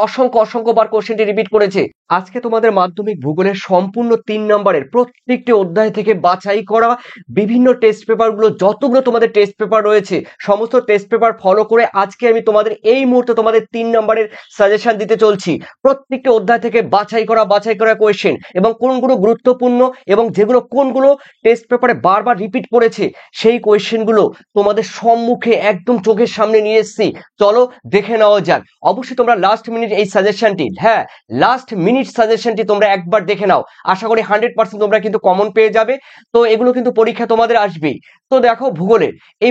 অসংখ্য অসংখ্যবার কোশ্চেনটি রিপিট করেছে। আজকে তোমাদের মাধ্যমিক ভূগোলের সম্পূর্ণ 3 নম্বরের প্রত্যেকটি অধ্যায় থেকে বাছাই করা বিভিন্ন টেস্ট পেপারগুলো, যতগুলো তোমাদের টেস্ট পেপার রয়েছে সমস্ত টেস্ট পেপার ফলো করে আজকে আমি তোমাদের এই মুহূর্তে তোমাদের 3 নম্বরের সাজেশন দিতে চলছি। প্রত্যেকটি অধ্যায় থেকে বাছাই করা কোয়েশ্চেন এবং কোনগুলো গুরুত্বপূর্ণ এবং যেগুলো কোনগুলো টেস্ট পেপারে বারবার রিপিট করেছে সেই কোয়েশ্চেনগুলো তোমাদের সম্মুখে একদম চোখের সামনে নিয়ে এসেছি। চলো দেখে নেওয়া যাক। অবশ্যই তোমরা লাস্ট মিনিট এই সাজেশনটি, হ্যাঁ লাস্ট মিনিট সাজেশনটি তোমরা একবার দেখে নাও। আশা করি 100% তোমরা কিন্তু কমন পেয়ে যাবে। তো এগুলো কিন্তু পরীক্ষা তোমাদের আসবেই। তো দেখো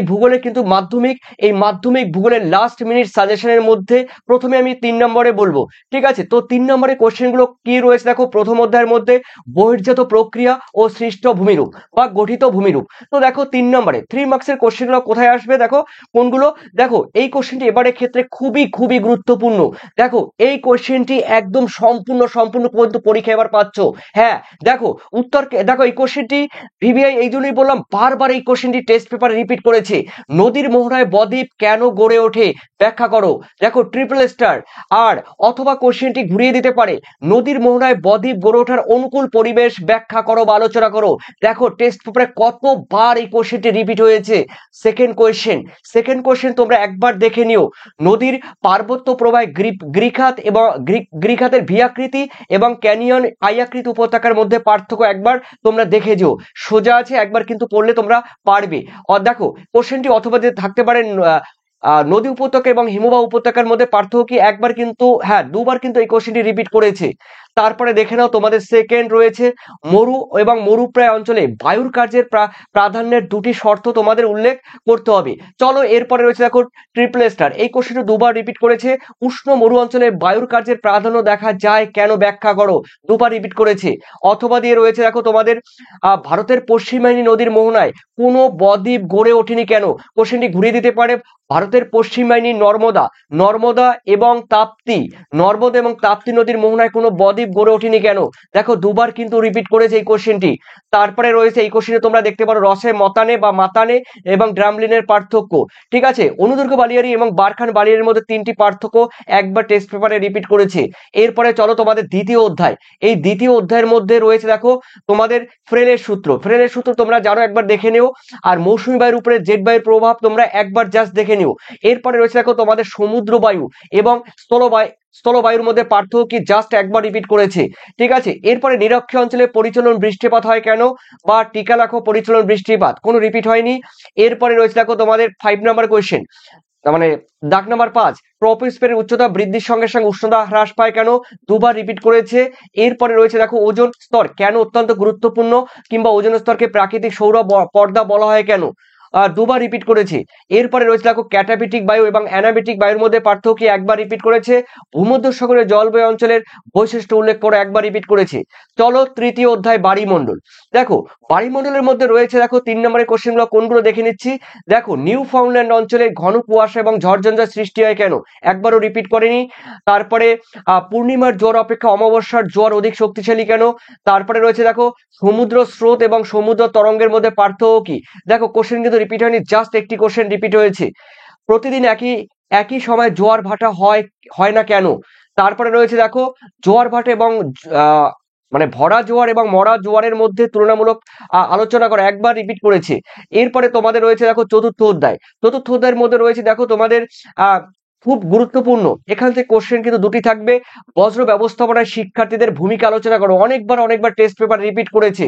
ভূগোলের কিন্তু মাধ্যমিক ভূগোলের লাস্ট মিনিট সাজেশনের মধ্যে প্রথমে আমি 3 নম্বরে বলবো, ঠিক আছে? তো 3 নম্বরের কোশ্চেনগুলো কি রয়েছে দেখো। প্রথম অধ্যায়ের মধ্যে বহির্জাত প্রক্রিয়া ও সৃষ্ট ভূমিরূপ বা গঠিত ভূমিরূপ। তো দেখো 3 নম্বরে 3 মার্কসের কোশ্চেনগুলো কোথায় আসবে দেখো কোনগুলো। দেখো এই কোশ্চেনটি এবারের ক্ষেত্রে খুবই খুবই গুরুত্বপূর্ণ। দেখো এই কোশ্চেনটি একদম সম্পূর্ণ কিন্তু পরীক্ষা এবার পাচ্ছ। হ্যাঁ দেখো উত্তর, দেখো এই কোশ্চেনটি ভিভিআই এই জন্যই বললাম বারবার এই কোশ্চেনটি টেস্ট পেপারে রিপিট করেছে। নদীর মোহনায় বদ্বীপ কেন গড়ে ওঠে ব্যাখ্যা করো। দেখো ট্রিপল স্টার। আর অথবা কোশ্চেনটি ঘুরিয়ে দিতে পারে, নদীর মোহনায় বদ্বীপ গড়ে ওঠার অনুকূল পরিবেশ ব্যাখ্যা করো বা আলোচনা করো। দেখো টেস্ট পেপারে কতবার এই কোশ্চেনটি রিপিট হয়েছে। সেকেন্ড কোশ্চেন তোমরা একবার দেখে নিও। নদীর পার্বত্য প্রবাহ গ্রীখাতের ভিয়াকৃতি এবং ক্যানিয়ন আইয়াকৃতি উপত্যকার মধ্যে পার্থক্য একবার তোমরা দেখে যেও। সোজা আছে, একবার কিন্তু পড়লে তোমরা পারবে। আর দেখো কোশ্চেনটি অথবা যে থাকতে পারে নদী উপত্যকা এবং হিমবাহ উপত্যকার মধ্যে পার্থক্য কি, একবার কিন্তু, হ্যাঁ দুবার কিন্তু এই কোশ্চেনটি রিপিট করেছে। তারপরে দেখে নাও তোমাদের সেকেন্ড রয়েছে মরু এবং মরুপ্রায় অঞ্চলে বায়ুর কার্যের প্রাধান্যের দুটি শর্ত তোমাদের উল্লেখ করতে হবে। চলো এরপরে রয়েছে দেখো ট্রিপল স্টার। এই কোশ্চেনটি দুবার রিপিট করেছে। উষ্ণ মরু অঞ্চলে বায়ুর কার্যের প্রাধান্য দেখা যায় কেন ব্যাখ্যা করো, দুবার রিপিট করেছে। অথবা দিয়ে রয়েছে দেখো তোমাদের ভারতের পশ্চিমবাহিনী নদীর মোহনায় কোনো বদ্বীপ গড়ে ওঠেনি কেন। কোশ্চেনটি ঘুরিয়ে দিতে পারে, ভারতের পশ্চিম বাহিনী নর্মদা এবং তাপ্তি নদীর মোহনায় কোনো বদ্বীপ গড়ে ওঠেনি কেন। দেখো দুবার কিন্তু রিপিট করেছে এই কোশ্চেনটি। তারপরে রয়েছে এই কোশ্চেনে তোমরা দেখতে পারো রসে মতানে বা মাতানে এবং ড্রামলিনের পার্থক্য, ঠিক আছে? অনুদৈর্ঘ্য বালিয়ারি এবং বারখান বালিয়ারির মধ্যে 3টি পার্থক্য একবার টেস্ট পেপারে রিপিট করেছে। এরপরে চলো তোমাদের দ্বিতীয় অধ্যায়। এই দ্বিতীয় অধ্যায়ের মধ্যে রয়েছে দেখো তোমাদের ফ্রেলের সূত্র তোমরা জানো, একবার দেখে নিও। আর মৌসুমী বায়ুর উপরে জেট বায়ুর প্রভাব তোমরা একবার জাস্ট দেখে নিও। এরপরে রয়েছে দেখো তোমাদের সমুদ্র বায়ু এবং স্থলবায়ুর মধ্যে পার্থক্য কি, জাস্ট একবার রিপিট করেছে, ঠিক আছে? এরপরে নিরক্ষীয় অঞ্চলে পরিচলন বৃষ্টিপাত হয় কেন বা টিকা লাখো পরিচলন বৃষ্টিপাত, কোনো রিপিট হয়নি। এরপরে রয়েছে দেখো তোমাদের 5 নম্বর কোয়েশ্চেন, মানে দাগ নাম্বার 5, ট্রপোস্ফিয়ারের উচ্চতা বৃদ্ধির সঙ্গে সঙ্গে উষ্ণতা হ্রাস পায় কেন, দুবার রিপিট করেছে। এরপরে রয়েছে দেখো ওজোন স্তর কেন অত্যন্ত গুরুত্বপূর্ণ কিংবা ওজোন স্তরকে প্রাকৃতিক সৌর পর্দা বলা হয় কেন, দুবার রিপিট করেছে। এরপরে রয়েছে দেখো ক্যাটাবেটিক বায়ু এবং অ্যানাবেটিক বায়ুর মধ্যে পার্থক্য একবার রিপিট করেছে। ভূমধ্যসাগরের জলবায়ু অঞ্চলের বৈশিষ্ট্য উল্লেখ করে একবার রিপিট করেছে। চলো তৃতীয় অধ্যায় বায়ুমণ্ডল। দেখো বায়ুমণ্ডলের মধ্যে রয়েছে দেখো 3 নম্বরের কোশ্চেনগুলো কোনগুলো দেখে নিচ্ছি। দেখো নিউ ফাউন্ডল্যান্ড অঞ্চলে ঘন কুয়াশা এবং ঝড়ঝঞ্ঝার সৃষ্টি হয় কেন, একবারও রিপিট করেনি। তারপরে পূর্ণিমার জোয়ার অপেক্ষা অমাবস্যার জোয়ার অধিক শক্তিশালী কেন। তারপরে রয়েছে দেখো সমুদ্র স্রোত এবং সমুদ্র তরঙ্গের মধ্যে পার্থক্য কি। দেখো কোশ্চেন কিন্তু রিপিট হয়নি, জাস্ট একটি কোশ্চেন রিপিট হয়েছে। প্রতিদিন একই সময় জোয়ার ভাটা হয় না কেন। তারপরে রয়েছে দেখো জোয়ার ভাটা এবং মানে ভরা জোয়ার এবং মরা জোয়ারের মধ্যে তুলনামূলক আলোচনা করা, একবার রিপিট করেছে। এরপরে তোমাদের রয়েছে দেখো চতুর্থ অধ্যায়ের মধ্যে রয়েছে দেখো তোমাদের খুব গুরুত্বপূর্ণ, এখান থেকে কোশ্চেন কিন্তু দুটি থাকবে। বজ্র ব্যবস্থাপনায় শিক্ষার্থীদের ভূমিকা আলোচনা করো, অনেকবার টেস্ট পেপার রিপিট করেছে।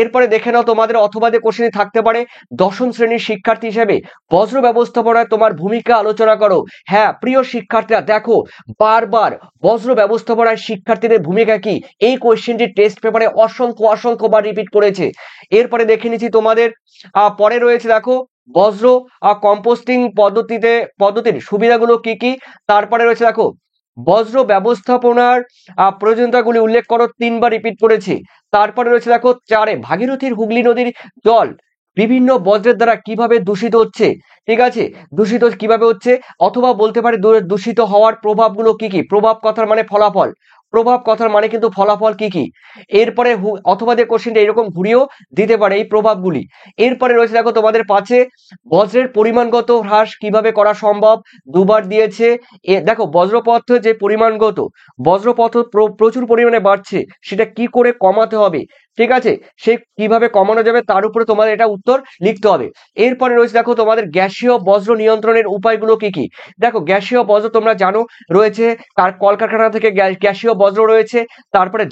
এরপরে দেখে নাও তোমাদের অথবা যে কোশ্চেন থাকতে পারে, 10ম শ্রেণীর শিক্ষার্থী হিসেবে বজ্র ব্যবস্থাপনায় তোমার ভূমিকা আলোচনা করো। হ্যাঁ প্রিয় শিক্ষার্থীরা দেখো বারবার বজ্র ব্যবস্থাপনায় শিক্ষার্থীদের ভূমিকা কি, এই কোশ্চেনটি টেস্ট পেপারে অসংখ্যবার রিপিট করেছে। এরপরে দেখে নিচ্ছি তোমাদের পরে রয়েছে দেখো বজ্র কম্পোস্টিং পদ্ধতির সুবিধাগুলো কি কি। তারপরে রয়েছে দেখো বজ্র ব্যবস্থাপনার প্রয়োজনীয়তাগুলি উল্লেখ করো, 3বার রিপিট করেছে। তারপরে রয়েছে দেখো 4 ভাগীরথীর হুগলি নদীর জল বিভিন্ন বজ্রের দ্বারা কিভাবে দূষিত হচ্ছে, ঠিক আছে? দূষিত কিভাবে হচ্ছে, অথবা বলতে পারে দূষিত হওয়ার প্রভাবগুলো কি কি। প্রভাব কথার মানে ফলাফল, প্রভাব কথার মানে কিন্তু ফলাফল কি কি। এরপরে অথবা দিয়ে কোশ্চেনটা এরকম ঘুরিয়েও দিতে পারে এই প্রভাবগুলি। এরপরে রয়েছে দেখো তোমাদের 5-এ বজ্রের পরিমাণগত হ্রাস কিভাবে করা সম্ভব, দুবার দিয়েছে। দেখো বজ্রপথ যে পরিমাণগত বজ্রপথ প্রচুর পরিমাণে বাড়ছে, সেটা কি করে কমাতে হবে, ঠিক আছে, সে কিভাবে কমানো যাবে তার উপরে তোমাদের এটা উত্তর লিখতে হবে। এরপরে রয়েছে দেখো তোমাদের গ্যাসীয় বজ্র নিয়ন্ত্রণের উপায়গুলো কি কি। দেখো গ্যাসীয় বজ্র তোমরা জানো রয়েছে, কলকারখানা থেকে গ্যাসীয় বজ্র রয়েছে, তারপরে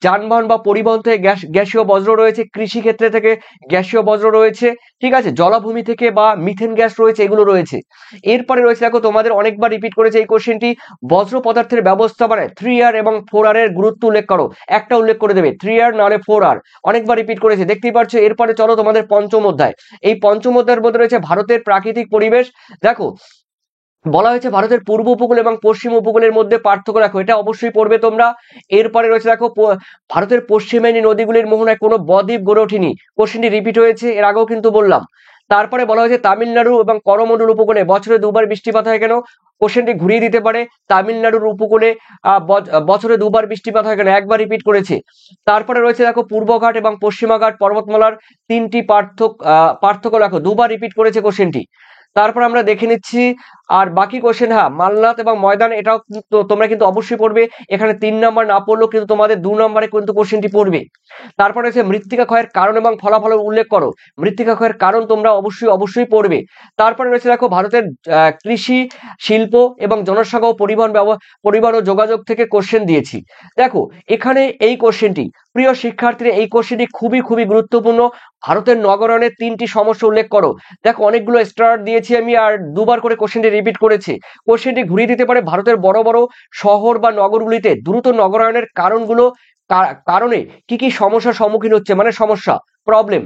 যানবাহন বা পরিবহন থেকে গ্যাসীয় বজ্র রয়েছে, কৃষি ক্ষেত্রে থেকে গ্যাসীয় বজ্র রয়েছে, ঠিক আছে, জলাভূমি থেকে বা মিথেন গ্যাস রয়েছে, এগুলো রয়েছে। এরপরে রয়েছে দেখো তোমাদের অনেকবার রিপিট করেছে এই কোশ্চেনটি, বজ্র পদার্থের ব্যবস্থাপনায় 3R এবং 4R এর গুরুত্ব উল্লেখ করো। একটা উল্লেখ করে দেবে, 3R নাহলে 4R, অনেকবার রিপিট করেছে দেখতেই পাচ্ছ। এরপরে চলো তোমাদের পঞ্চম অধ্যায়। এই পঞ্চম অধ্যায়ের মধ্যে রয়েছে ভারতের প্রাকৃতিক পরিবেশ। দেখো বলা হয়েছে ভারতের পূর্ব উপকূল এবং পশ্চিম উপকূলের মধ্যে পার্থক্য রাখো, এটা অবশ্যই পড়বে তোমরা। এরপরে রয়েছে দেখো ভারতের পশ্চিমানী নদীগুলির মোহনায় কোনো বদ্বীপ গড়ে ওঠেনি, কোশ্চেনটি রিপিট হয়েছে, এর আগেও কিন্তু বললাম। তারপরে বলা হয়েছে তামিলনাড়ু এবং করমণ্ডল উপকূলে বছরে 2বার বৃষ্টিপাত হয় কেন, কোশ্চেনটি ঘুরিয়ে দিতে পারে। তামিলনাড়ুর উপকূলে বছরে 2বার বৃষ্টিপাত হয় কেন, একবার রিপিট করেছে। তারপরে রয়েছে দেখো পূর্বঘাট এবং পশ্চিমাঘাট পর্বতমালার 3টি পার্থক্য রাখো, 2বার রিপিট করেছে কোশ্চেনটি। তারপর আমরা দেখে নিচ্ছি আর বাকি কোশ্চেন। হ্যাঁ, মালনাথ এবং ময়দান, এটাও তোমরা কিন্তু অবশ্যই পড়বে, এখানে 3 নাম্বার না পড়লেও কিন্তু তোমাদের 2 নম্বরে কিন্তু কোশ্চেনটি পড়বে। তারপরে হচ্ছে মৃত্তিকা ক্ষয়ের কারণ এবং ফলাফল উল্লেখ করো, মৃত্তিকা ক্ষয়ের কারণ তোমরা অবশ্যই পড়বে। তারপরে রয়েছে দেখো ভারতের কৃষি, শিল্প এবং জনসংখ্যা ও পরিবহন ও যোগাযোগ থেকে কোশ্চেন দিয়েছি। দেখো এখানে এই কোশ্চেনটি, প্রিয় শিক্ষার্থীরা, এই কোশ্চেনটি খুবই গুরুত্বপূর্ণ। ভারতের নগরায়নের 3টি সমস্যা উল্লেখ করো। দেখো অনেকগুলো স্টার দিয়েছি আমি, আর 2বার করে কোশ্চেনটি রিপিট করেছে। কোশ্চেনটি ঘুরিয়ে দিতে পারে, ভারতের বড় বড় শহর বা নগরগুলিতে দ্রুত নগরায়নের কারণে কি কি সমস্যার সম্মুখীন হচ্ছে, মানে সমস্যা, প্রবলেম।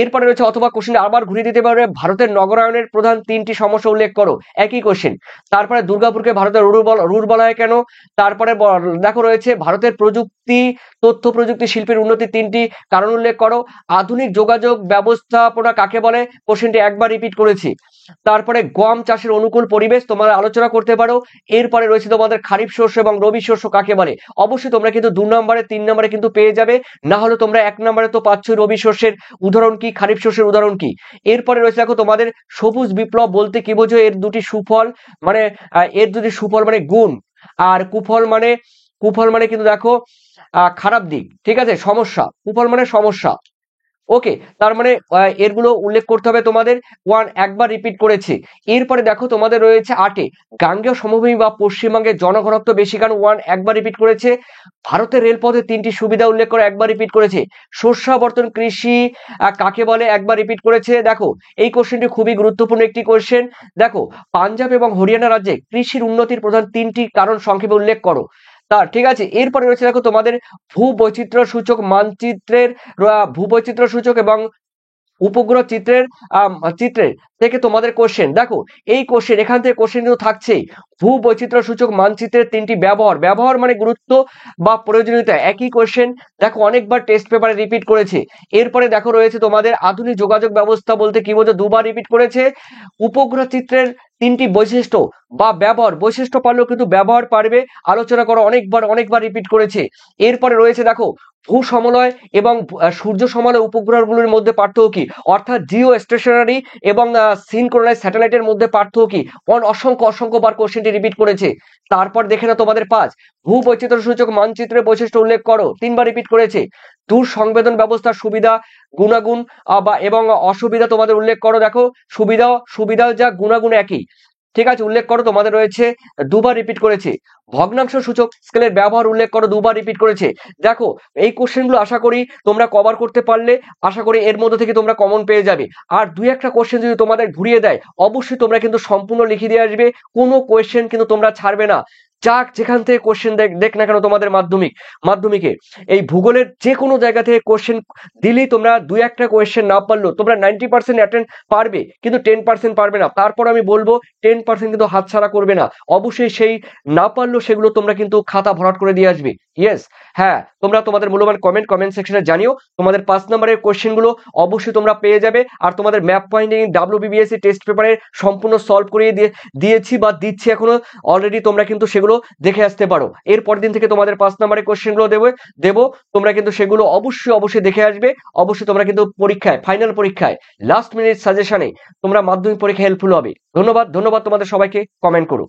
এরপরে রয়েছে অথবা কোশ্চেন আবার ঘুরিয়ে দিতে পারে, ভারতের নগরায়নের প্রধান 3টি সমস্যা উল্লেখ করো, একই কোশ্চেন। তারপরে দুর্গাপুরকে ভারতের রুর বলা হয় কেন। তারপরে দেখো রয়েছে ভারতের তথ্য প্রযুক্তি শিল্পের উন্নতির 3টি কারণ উল্লেখ করো। আধুনিক যোগাযোগ ব্যবস্থাপনা কাকে বলে, কোশ্চেনটি একবার রিপিট করেছি। তারপরে গম চাষের অনুকূল পরিবেশ তোমরা আলোচনা করতে পারো। এরপরে রয়েছে তোমাদের খারিফ শস্য এবং রবি শস্য কাকে বলে, অবশ্যই তোমরা কিন্তু 2 নম্বরে 3 নম্বরে কিন্তু পেয়ে যাবে, না হলে তোমরা 1 নম্বরে তো পাচ্ছ রবি শস্যের উদাহরণ কি, খারিফ শস্যের উদাহরণ কি। এরপরে রয়েছে দেখো তোমাদের সবুজ বিপ্লব বলতে কি বোঝো, এর দুটি সুফল মানে গুণ, আর কুফল মানে কিন্তু দেখো খারাপ দিক, ঠিক আছে, সমস্যা, কুফল মানে সমস্যা। ওকে, তার মানে এরগুলো উল্লেখ করতে হবে তোমাদের। 1 একবার রিপিট করেছে। এরপরে দেখো তোমাদের রয়েছে 8-এ গাঙ্গেয় সমভূমি বা পশ্চিমবঙ্গের জনঘনত্ব বেশি কারণ, 1 একবার রিপিট করেছে। ভারতের রেলপথে 3টি সুবিধা উল্লেখ করে, একবার রিপিট করেছে। শস্যাবর্তন কৃষি কাকে বলে, একবার রিপিট করেছে। দেখো এই কোশ্চেনটি খুবই গুরুত্বপূর্ণ একটি কোশ্চেন। দেখো পাঞ্জাব এবং হরিয়ানা রাজ্যে কৃষির উন্নতির প্রধান 3টি কারণ সংক্ষেপে উল্লেখ করো। ঠিক আছে। এরপরে রয়েছে দেখো তোমাদের ভূবৈচিত্র্য সূচক এবং উপগ্রহ চিত্রের থেকে তোমাদের কোশ্চেন। দেখো এই কোশ্চেন, এখান থেকে কোশ্চেন কিন্তু থাকছেই। ভূবৈচিত্র্য সূচক মানচিত্রের 3টি ব্যবহার মানে গুরুত্ব বা প্রয়োজনীয়তা, একই কোশ্চেন। দেখো অনেকবার টেস্ট পেপারে রিপিট করেছে। এরপরে দেখো রয়েছে তোমাদের আধুনিক যোগাযোগ ব্যবস্থা বলতে কি বোঝো, 2বার রিপিট করেছে। উপগ্রহ চিত্রের 3টি বৈশিষ্ট্য বা বৈশিষ্ট্য পারলেও কিন্তু ব্যবহার পারবে, আলোচনা করো, অনেকবার রিপিট করেছে। এরপরে রয়েছে দেখো ভূ সমলয় এবং সূর্য সমলয় উপগ্রহগুলোর মধ্যে পার্থক্য কি, অর্থাৎ জিও স্টেশনারি এবং সিনক্রোনাইজ স্যাটেলাইটের মধ্যে পার্থক্য কি, অসংখ্যবার কোশ্চেনটি রিপিট করেছে। তারপর দেখে না তোমাদের 5 ভূবৈচিত্র্য সূচক মানচিত্রের বৈশিষ্ট্য উল্লেখ করো, 3বার রিপিট করেছে। দূর সংবেদন ব্যবস্থার সুবিধা, গুণাগুণ এবং অসুবিধা তোমাদের উল্লেখ করো। দেখো সুবিধা যা গুণাগুণ একই, ঠিক আছে, উল্লেখ করো, তোমাদের রয়েছে 2বার রিপিট করেছে। ভগ্নাংশ সূচক স্কেলের ব্যবহার উল্লেখ করো, 2বার রিপিট করেছে। দেখো এই কোশ্চেনগুলো আশা করি তোমরা কভার করতে পারলে, আশা করি এর মধ্যে থেকে তোমরা কমন পেয়ে যাবে। আর 2-1টা কোশ্চেন যদি তোমাদের ঘুরিয়ে দেয়, অবশ্যই তোমরা কিন্তু সম্পূর্ণ লিখে দিয়ে আসবে, কোনো কোশ্চেন কিন্তু তোমরা ছাড়বে না। যেখান থেকে কোশ্চেন দেখ না কেন তোমাদের মাধ্যমিকে এই ভূগোলের যে কোনো জায়গা থেকে কোশ্চেন দিলেই তোমরা 2-1টা কোশ্চেন না পারলো তোমরা 90% অ্যাটেন্ড পারবে, কিন্তু 10% পারবে না। তারপর আমি বলবো 10% কিন্তু হাতছাড়া করবে না, অবশ্যই সেই না পারলেও সেগুলো তোমরা কিন্তু খাতা ভরাট করে দিয়ে আসবে। ইয়েস, হ্যাঁ, তোমরা তোমাদের মূল্যবান কমেন্ট সেকশনে জানিও। তোমাদের 5 নম্বরের কোশ্চেনগুলো অবশ্যই তোমরা পেয়ে যাবে। আর তোমাদের ম্যাপ পয়েন্টিং WBBSC টেস্ট পেপারের সম্পূর্ণ সলভ করিয়ে দিয়েছি বা দিচ্ছি এখনো অলরেডি, তোমরা কিন্তু সেগুলো দেখে আসতে পারো। এর পরের দিন থেকে তোমাদের 5 নম্বরের কোশ্চেনগুলো দেবো, তোমরা কিন্তু সেগুলো অবশ্যই দেখে আসবে। অবশ্যই তোমরা কিন্তু পরীক্ষায়, ফাইনাল পরীক্ষায় লাস্ট মিনিট সাজেশনে তোমরা মাধ্যমিক পরীক্ষা হেল্পফুল হবে। ধন্যবাদ তোমাদের সবাইকে। কমেন্ট করো।